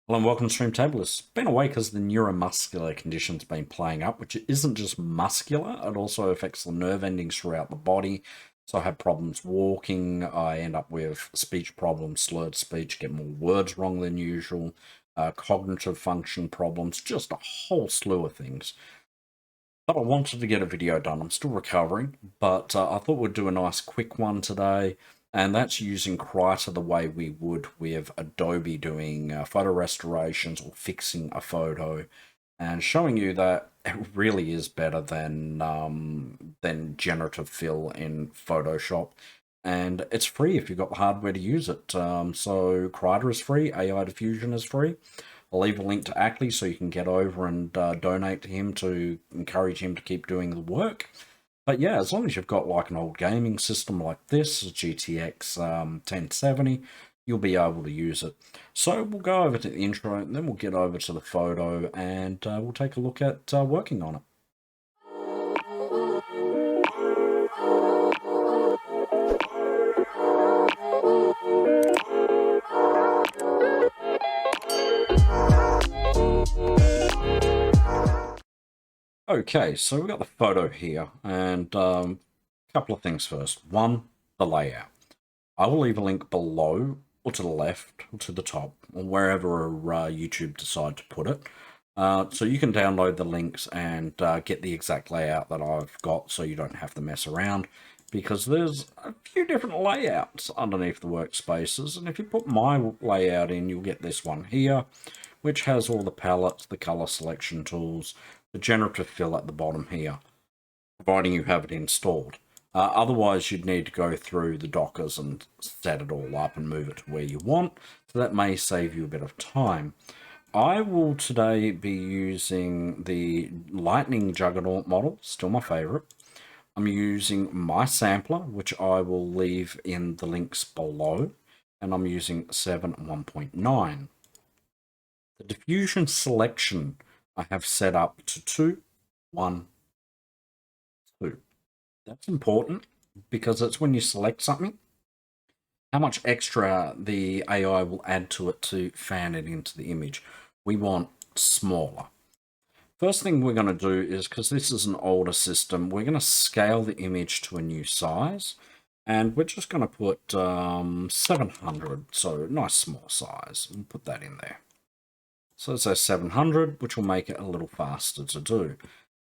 Hello and welcome to Stream Table. It's been away because the neuromuscular condition's been playing up, which isn't just muscular, it also affects the nerve endings throughout the body. So I have problems walking, I end up with speech problems, slurred speech, get more words wrong than usual, cognitive function problems, just a whole slew of things. But I wanted to get a video done. I'm still recovering, but I thought we'd do a nice quick one today. And that's using Krita the way we would with Adobe doing photo restorations or fixing a photo, and showing you that it really is better than generative fill in Photoshop. And it's free if you've got the hardware to use it. So Krita is free, AI Diffusion is free. I'll leave a link to Ackley so you can get over and donate to him to encourage him to keep doing the work. But yeah, as long as you've got like an old gaming system like this, GTX 1070, you'll be able to use it. So we'll go over to the intro and then we'll get over to the photo and we'll take a look at working on it. Okay, so we've got the photo here, and a couple of things first. One, the layout. I will leave a link below, or to the left, or to the top, or wherever YouTube decide to put it. So you can download the links and get the exact layout that I've got, so you don't have to mess around, because there's a few different layouts underneath the workspaces, and if you put my layout in, you'll get this one here, which has all the palettes, the color selection tools, the generative fill at the bottom here, providing you have it installed. Otherwise, you'd need to go through the Dockers and set it all up and move it to where you want, so that may save you a bit of time. I will today be using the Lightning Juggernaut model, still my favorite. I'm using my sampler, which I will leave in the links below, and I'm using 7.1.9. The diffusion selection I have set up to 2, 1, 2. That's important because it's when you select something, how much extra the AI will add to it to fan it into the image. We want smaller. First thing we're going to do is, because this is an older system, we're going to scale the image to a new size. And we're just going to put 700, so nice small size. We'll put that in there. So it's a 700, which will make it a little faster to do.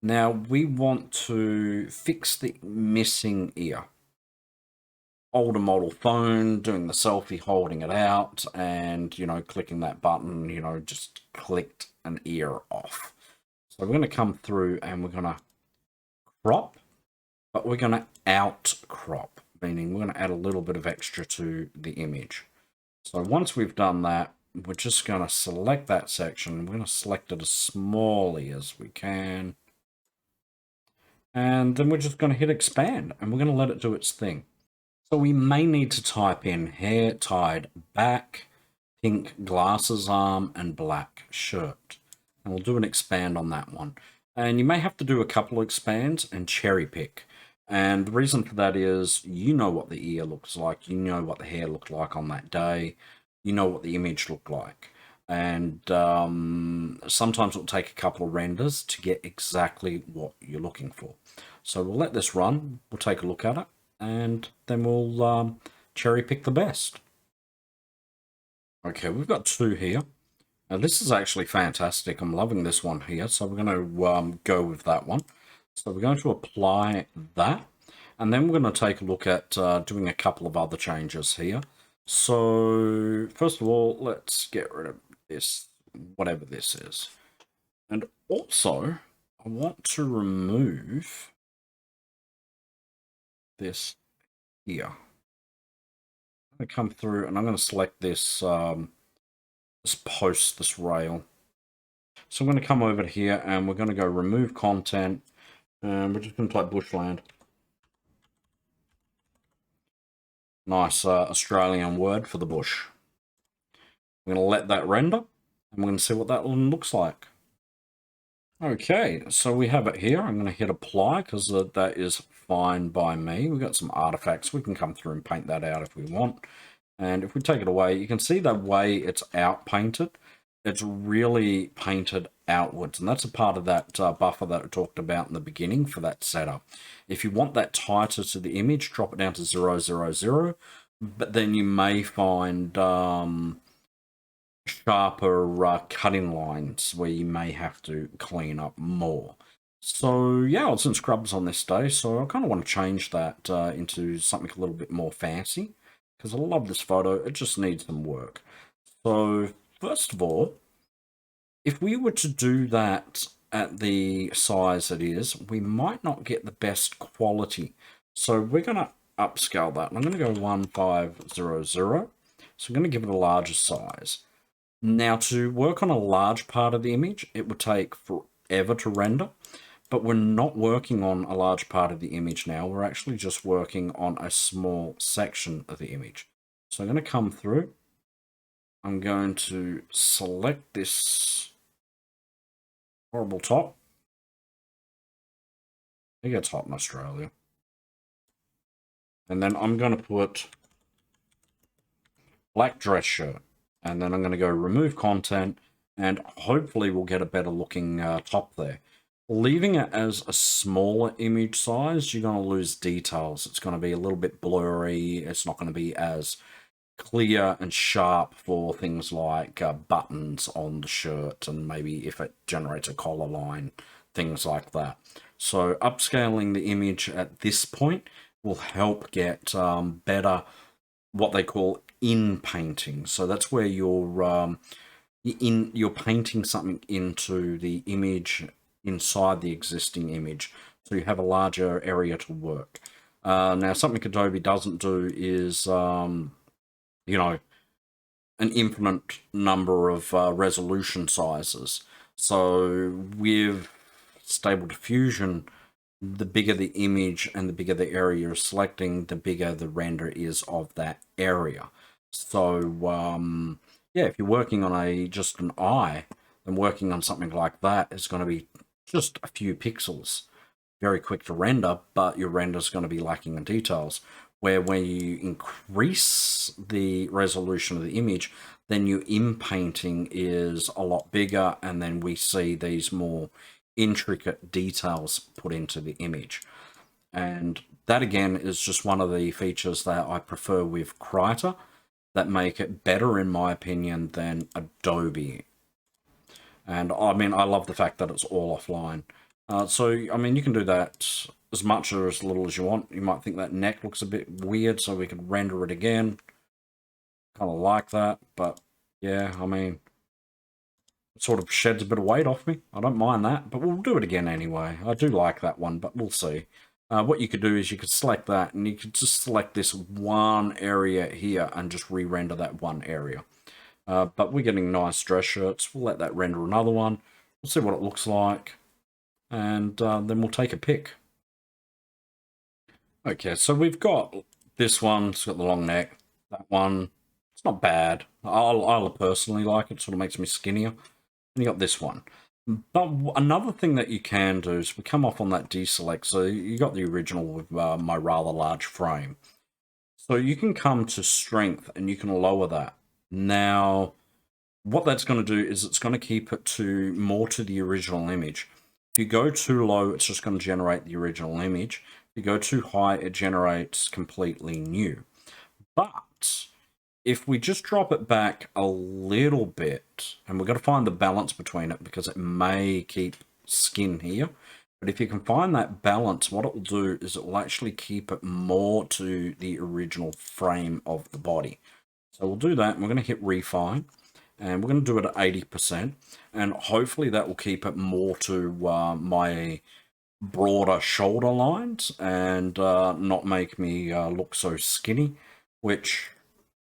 Now we want to fix the missing ear. Older model phone, doing the selfie, holding it out, and, clicking that button, just clicked an ear off. So we're going to come through and we're going to crop, but we're going to out crop, meaning we're going to add a little bit of extra to the image. So once we've done that, we're just going to select that section. We're going to select it as smallly as we can. And then we're just going to hit expand and we're going to let it do its thing. So we may need to type in hair tied back, pink glasses arm, and black shirt. And we'll do an expand on that one. And you may have to do a couple of expands and cherry pick. And the reason for that is you know what the ear looks like, you know what the hair looked like on that day, you know what the image looked like. And sometimes it'll take a couple of renders to get exactly what you're looking for. So we'll let this run, we'll take a look at it, and then we'll cherry pick the best. Okay, we've got 2 here. Now this is actually fantastic. I'm loving this one here, so we're going to go with that one. So we're going to apply that, and then we're going to take a look at doing a couple of other changes here. So first of all, let's get rid of this, whatever this is. And also, I want to remove this here. I'm going to come through and I'm going to select this, this post, this rail. So I'm going to come over here and we're going to go remove content, and we're just going to type bushland. Nice Australian word for the bush. We're going to let that render, and we're going to see what that one looks like. Okay, so we have it here. I'm going to hit apply because that is fine by me. We've got some artifacts. We can come through and paint that out if we want. And if we take it away, you can see the way it's out painted. it's really painted outwards, and that's a part of that buffer that I talked about in the beginning for that setup. If you want that tighter to the image, drop it down to 000, but then you may find sharper cutting lines where you may have to clean up more. So yeah, I was in scrubs on this day, so I kind of want to change that into something a little bit more fancy, because I love this photo. It just needs some work. So first of all, if we were to do that at the size it is, we might not get the best quality. So we're going to upscale that. I'm going to go 1500. So I'm going to give it a larger size. Now, to work on a large part of the image, it would take forever to render, but we're not working on a large part of the image now. We're actually just working on a small section of the image. So I'm going to come through. I'm going to select this horrible top. It gets hot in Australia. And then I'm going to put black dress shirt. And then I'm going to go remove content, and hopefully we'll get a better looking top there. Leaving it as a smaller image size, you're going to lose details. It's going to be a little bit blurry. It's not going to be as clear and sharp for things like buttons on the shirt, and maybe if it generates a collar line, things like that. So upscaling the image at this point will help get better, what they call in painting. So that's where you're painting something into the image inside the existing image, so you have a larger area to work. Now, something Adobe doesn't do is you know, an infinite number of resolution sizes. So with Stable Diffusion, the bigger the image and the bigger the area you're selecting, the bigger the render is of that area. So yeah, if you're working on just an eye, then working on something like that is going to be just a few pixels, very quick to render, but your render is going to be lacking in details. Where when you increase the resolution of the image, then your in-painting is a lot bigger, and then we see these more intricate details put into the image. And that, again, is just one of the features that I prefer with Krita that make it better, in my opinion, than Adobe. And I mean, I love the fact that it's all offline. So, I mean, you can do that as much or as little as you want. You might think that neck looks a bit weird, so we could render it again. Kind of like that, but yeah, I mean, it sort of sheds a bit of weight off me. I don't mind that, but we'll do it again anyway. I do like that one, but we'll see. What you could do is you could select that, and you could just select this one area here and just re-render that one area. But we're getting nice dress shirts. We'll let that render another one. We'll see what it looks like, and then we'll take a pick. Okay, so we've got this one. It's got the long neck. That one, it's not bad. I personally like it. Sort of makes me skinnier. And you got this one. But another thing that you can do is we come off on that deselect. So you got the original with my rather large frame. So you can come to strength and you can lower that. Now, what that's going to do is it's going to keep it more to the original image. If you go too low, it's just going to generate the original image. If you go too high, it generates completely new. But if we just drop it back a little bit, and we've got to find the balance between it because it may keep skin here. But if you can find that balance, what it will do is it will actually keep it more to the original frame of the body. So we'll do that, and we're going to hit refine, and we're going to do it at 80%, and hopefully that will keep it more to my broader shoulder lines and not make me look so skinny, which,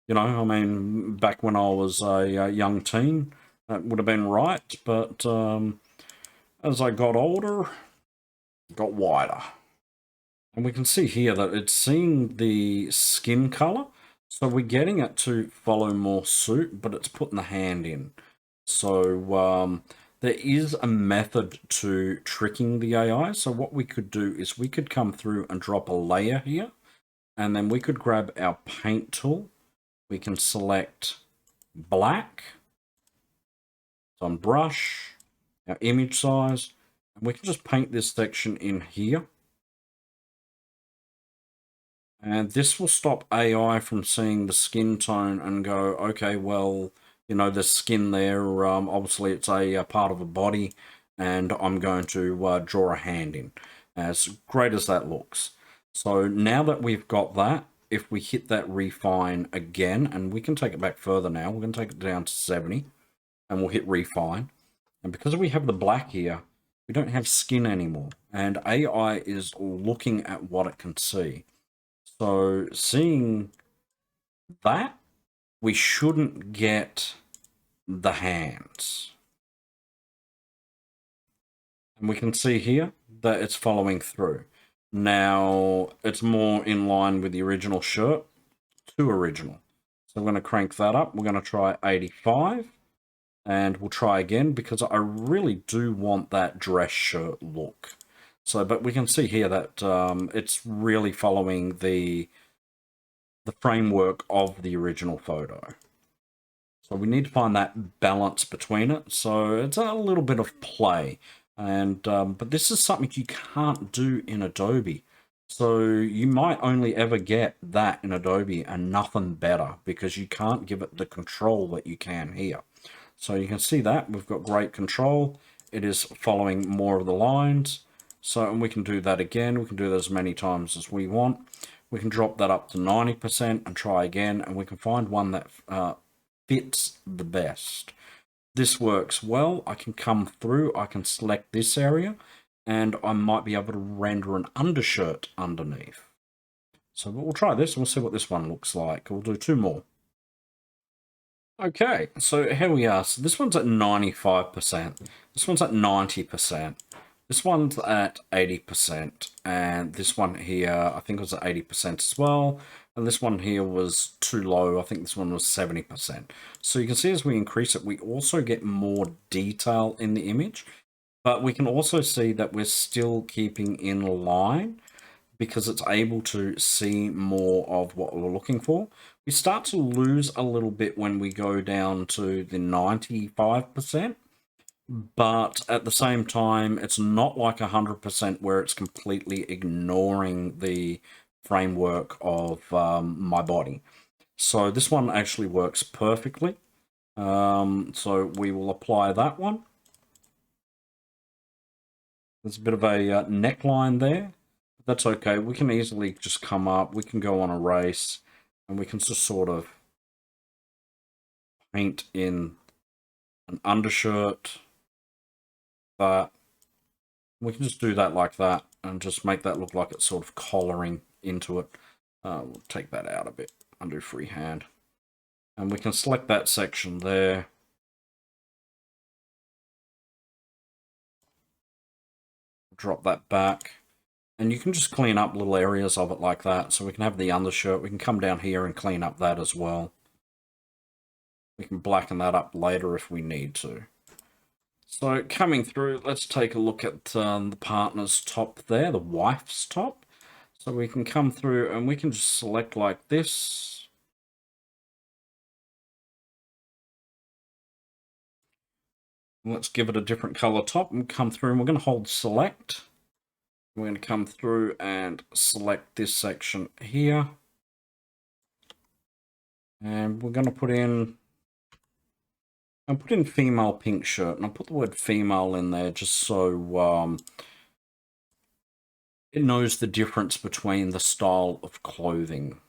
you know, I mean, back when I was a young teen, that would have been right, but as I got older, it got wider. And we can see here that it's seeing the skin color, so we're getting it to follow more suit, but it's putting the hand in. So there is a method to tricking the AI. So what we could do is we could come through and drop a layer here, and then we could grab our paint tool. We can select black, So on brush, our image size, and we can just paint this section in here. And this will stop AI from seeing the skin tone and go, okay, well, you know, there's skin there. Obviously, it's a part of a body, and I'm going to draw a hand in, as great as that looks. So now that we've got that, if we hit that refine again, and we can take it back further now, we're going to take it down to 70, and we'll hit refine. And because we have the black here, we don't have skin anymore, and AI is looking at what it can see. So seeing that, we shouldn't get the hands. And we can see here that it's following through. Now, it's more in line with the original shirt, too original. So we're going to crank that up. We're going to try 85. And we'll try again because I really do want that dress shirt look. So, but we can see here that it's really following the framework of the original photo. So we need to find that balance between it. So it's a little bit of play. And but this is something you can't do in Adobe. So you might only ever get that in Adobe and nothing better because you can't give it the control that you can here. So you can see that we've got great control. It is following more of the lines. So, and we can do that again. We can do that as many times as we want. We can drop that up to 90% and try again, and we can find one that fits the best. This works well. I can come through, I can select this area, and I might be able to render an undershirt underneath. So we'll try this and we'll see what this one looks like. We'll do two more. Okay, so here we are. So this one's at 95%. This one's at 90%. This one's at 80%, and this one here, I think was at 80% as well. And this one here was too low. I think this one was 70%. So you can see as we increase it, we also get more detail in the image, but we can also see that we're still keeping in line because it's able to see more of what we're looking for. We start to lose a little bit when we go down to the 95%. But at the same time, it's not like 100% where it's completely ignoring the framework of my body. So this one actually works perfectly. So we will apply that one. There's a bit of a neckline there. That's okay. We can easily just come up. We can go on a race, and we can just sort of paint in an undershirt. But we can just do that like that and just make that look like it's sort of collaring into it. We'll take that out a bit, undo freehand. And we can select that section there. Drop that back. And you can just clean up little areas of it like that. So we can have the undershirt. We can come down here and clean up that as well. We can blacken that up later if we need to. So coming through, let's take a look at the partner's top there, the wife's top. So we can come through and we can just select like this. Let's give it a different color top and come through, and we're going to hold select. We're going to come through and select this section here. And we're going to put in, I'll put in female pink shirt, and I'll put the word female in there just so it knows the difference between the style of clothing.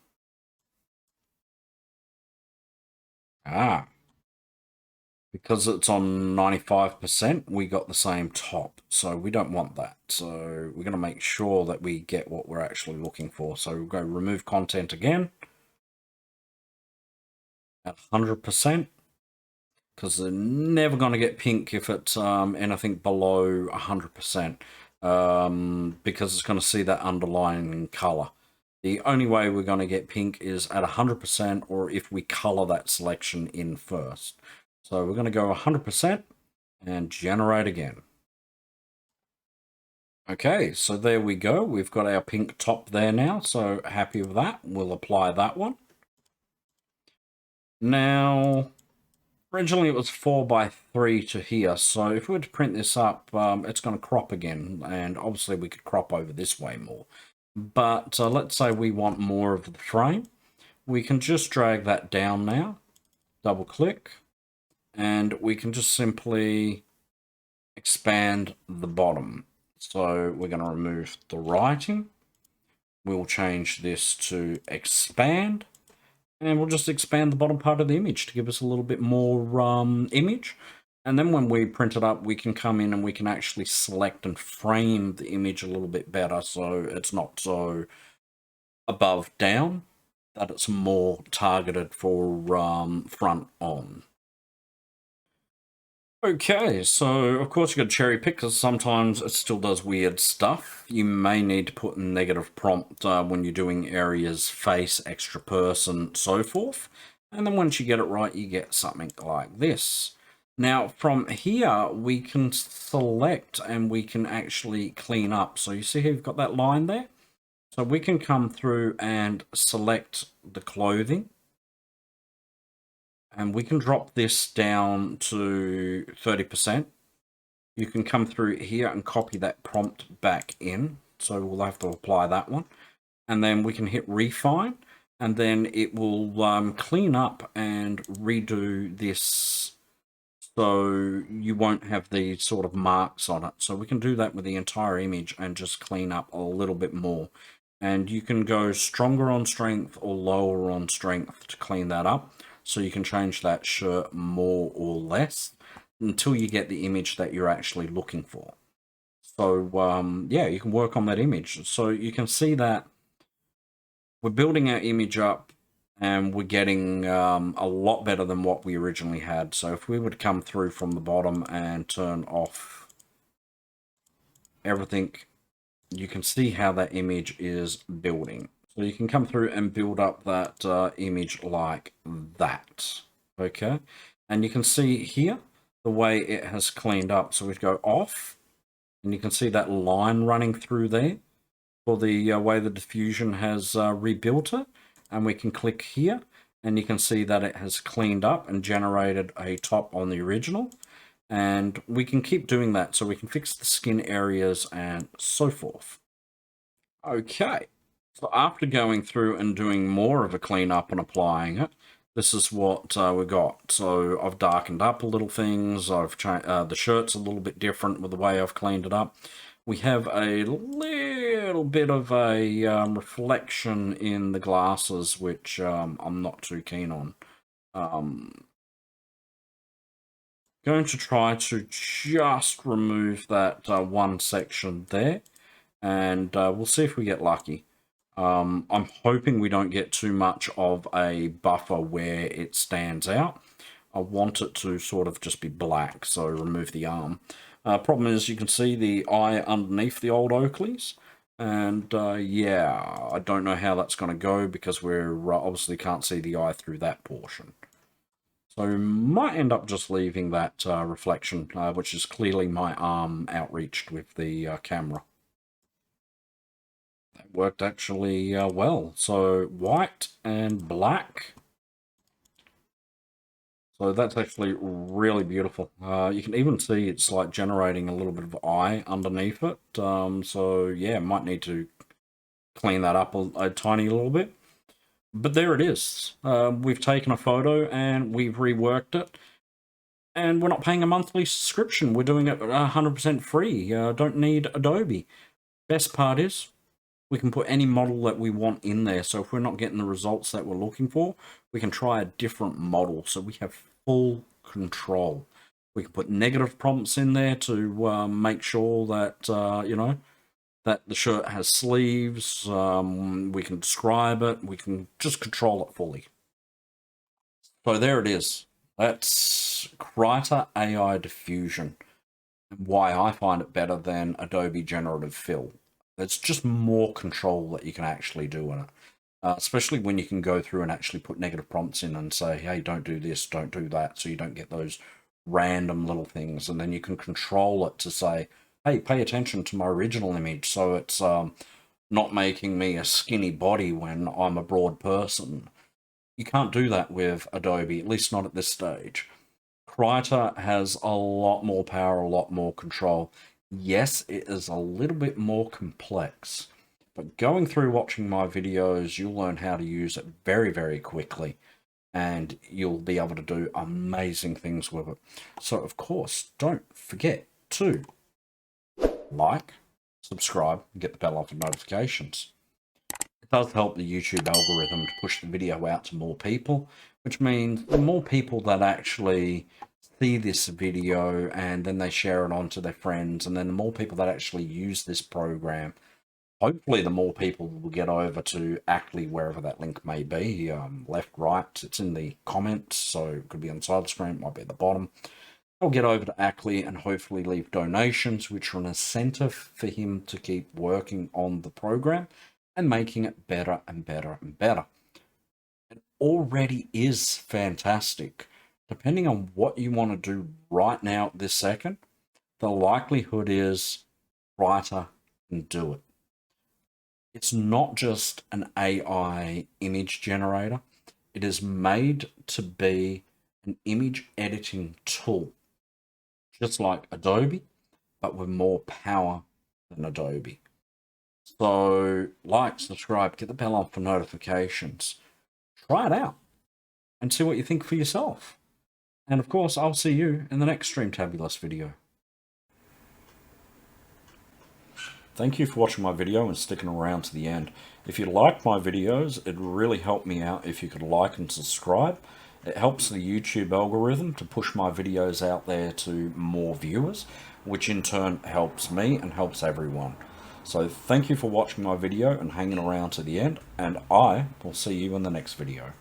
Because it's on 95%, we got the same top, so we don't want that. So we're going to make sure that we get what we're actually looking for. So we'll go remove content again at 100%, because they're never going to get pink if it's anything below 100%, because it's going to see that underlying color. The only way we're going to get pink is at 100%, or if we color that selection in first. So we're going to go 100% and generate again. Okay, so there we go. We've got our pink top there now, so happy with that. We'll apply that one. Now, Originally it was 4:3 to here, so if we were to print this up, it's going to crop again, and obviously we could crop over this way more. But let's say we want more of the frame. We can just drag that down now, double click, and we can just simply expand the bottom. So we're going to remove the writing. We'll change this to expand, and we'll just expand the bottom part of the image to give us a little bit more image. And then when we print it up, we can come in and we can actually select and frame the image a little bit better, so it's not so above down, that it's more targeted for front on. Okay, so of course you got to cherry pick because sometimes it still does weird stuff. You may need to put in negative prompt when you're doing areas, face, extra person, so forth. And then once you get it right, you get something like this. Now from here, we can select and we can actually clean up. So you see how you've got that line there? So we can come through and select the clothing. And we can drop this down to 30%. You can come through here and copy that prompt back in. So we'll have to apply that one. And then we can hit refine. And then it will clean up and redo this so you won't have these sort of marks on it. So we can do that with the entire image and just clean up a little bit more. And you can go stronger on strength or lower on strength to clean that up. So you can change that shirt more or less until you get the image that you're actually looking for. So yeah, you can work on that image. So you can see that we're building our image up and we're getting a lot better than what we originally had. So if we would come through from the bottom and turn off everything, you can see how that image is building. So you can come through and build up that image like that, okay? And you can see here the way it has cleaned up. So we go off, and you can see that line running through there for the way the diffusion has rebuilt it. And we can click here, and you can see that it has cleaned up and generated a top on the original. And we can keep doing that, so we can fix the skin areas and so forth. Okay. So after going through and doing more of a cleanup and applying it, this is what we got. So I've darkened up a little things. I've changed the shirt's a little bit different with the way I've cleaned it up. We have a little bit of a reflection in the glasses, which I'm not too keen on. Going to try to just remove that one section there, and we'll see if we get lucky. I'm hoping we don't get too much of a buffer where it stands out. I want it to sort of just be black, so remove the arm. Problem is, you can see the eye underneath the old Oakleys, and yeah, I don't know how that's going to go because we're obviously can't see the eye through that portion. So we might end up just leaving that reflection, which is clearly my arm outreached with the camera. That worked actually well. So white and black. So that's actually really beautiful. You can even see it's like generating a little bit of eye underneath it. So yeah, might need to clean that up a tiny little bit. But there it is. We've taken a photo and we've reworked it. And we're not paying a monthly subscription. We're doing it 100% free. Don't need Adobe. Best part is we can put any model that we want in there. So if we're not getting the results that we're looking for, we can try a different model. So we have full control. We can put negative prompts in there to make sure that, you know, that the shirt has sleeves. We can describe it. We can just control it fully. So there it is. That's Krita AI Diffusion. Why I find it better than Adobe Generative Fill. It's just more control that you can actually do in it. Especially when you can go through and actually put negative prompts in and say, hey, don't do this, don't do that, so you don't get those random little things. And then you can control it to say, hey, pay attention to my original image so it's not making me a skinny body when I'm a broad person. You can't do that with Adobe, at least not at this stage. Krita has a lot more power, a lot more control. Yes, it is a little bit more complex, but going through watching my videos, you'll learn how to use it very, very quickly, and you'll be able to do amazing things with it. So, of course, don't forget to like, subscribe, and get the bell on for notifications. It does help the YouTube algorithm to push the video out to more people, which means the more people that actually see this video and then they share it on to their friends, and then the more people that actually use this program, hopefully the more people will get over to Actly, wherever that link may be, left, right, it's in the comments, so it could be on the side of the screen, might be at the bottom. I'll get over to Actly and hopefully leave donations, which are an incentive for him to keep working on the program and making it better and better and better. It already is fantastic. Depending on what you want to do right now, this second, the likelihood is Writer can do it. It's not just an AI image generator. It is made to be an image editing tool, just like Adobe, but with more power than Adobe. So like, subscribe, get the bell on for notifications. Try it out and see what you think for yourself. And of course, I'll see you in the next Streamtabulous video. Thank you for watching my video and sticking around to the end. If you like my videos, it'd really help me out if you could like and subscribe. It helps the YouTube algorithm to push my videos out there to more viewers, which in turn helps me and helps everyone. So thank you for watching my video and hanging around to the end, and I will see you in the next video.